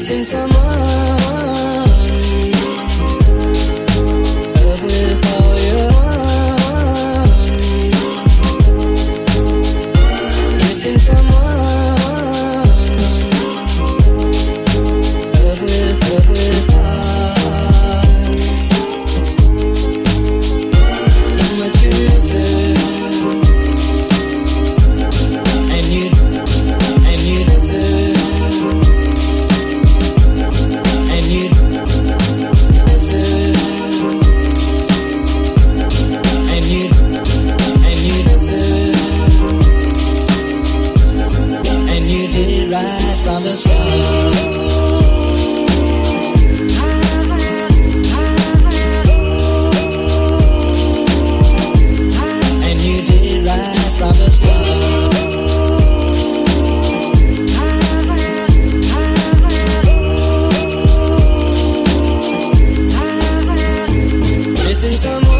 Missing someone with all your heart. Missing someone with heart. How much you miss it, and you deserve. Right from the start, and you did right from the start. Missing someone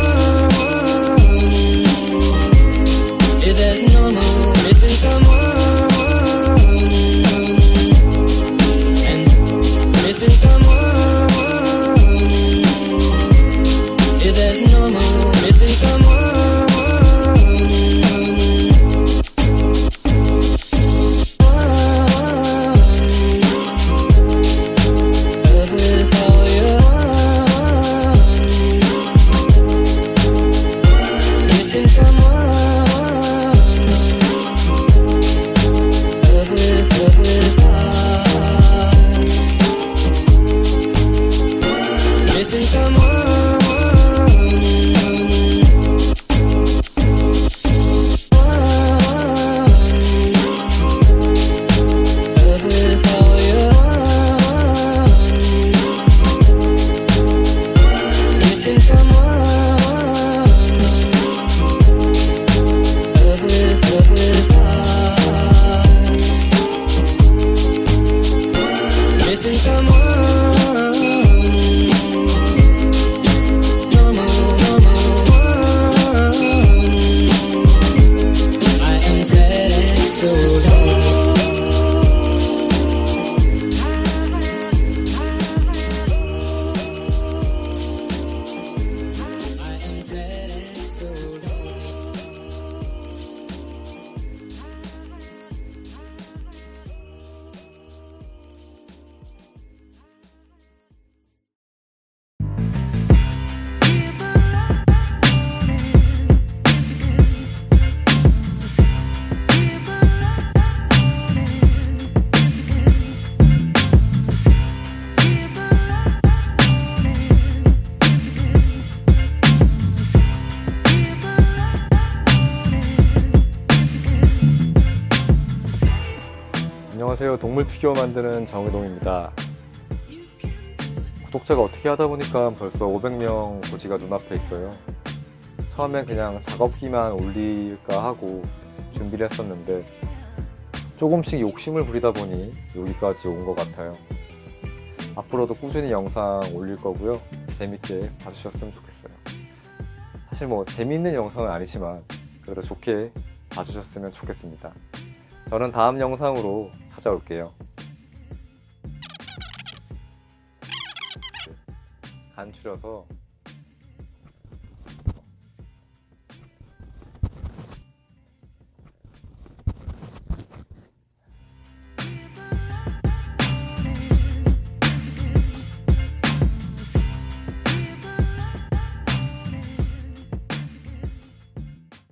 is as normal. Missing someone. Missing someone is as normal. Missing someone with all your heart. Missing someone with heart. Missing someone with all your heart. Missing someone with heart. Missing someone. 안녕하세요. 동물 피규어 만드는 정의동입니다. 구독자가 어떻게 하다 보니까 벌써 500명 고지가 눈앞에 있어요. 처음엔 그냥 작업기만 올릴까 하고 준비를 했었는데 조금씩 욕심을 부리다 보니 여기까지 온 것 같아요. 앞으로도 꾸준히 영상 올릴 거고요. 재밌게 봐주셨으면 좋겠어요. 사실 뭐 재밌는 영상은 아니지만 그래도 좋게 봐주셨으면 좋겠습니다. 저는 다음 영상으로 찾아올게요. 간추려서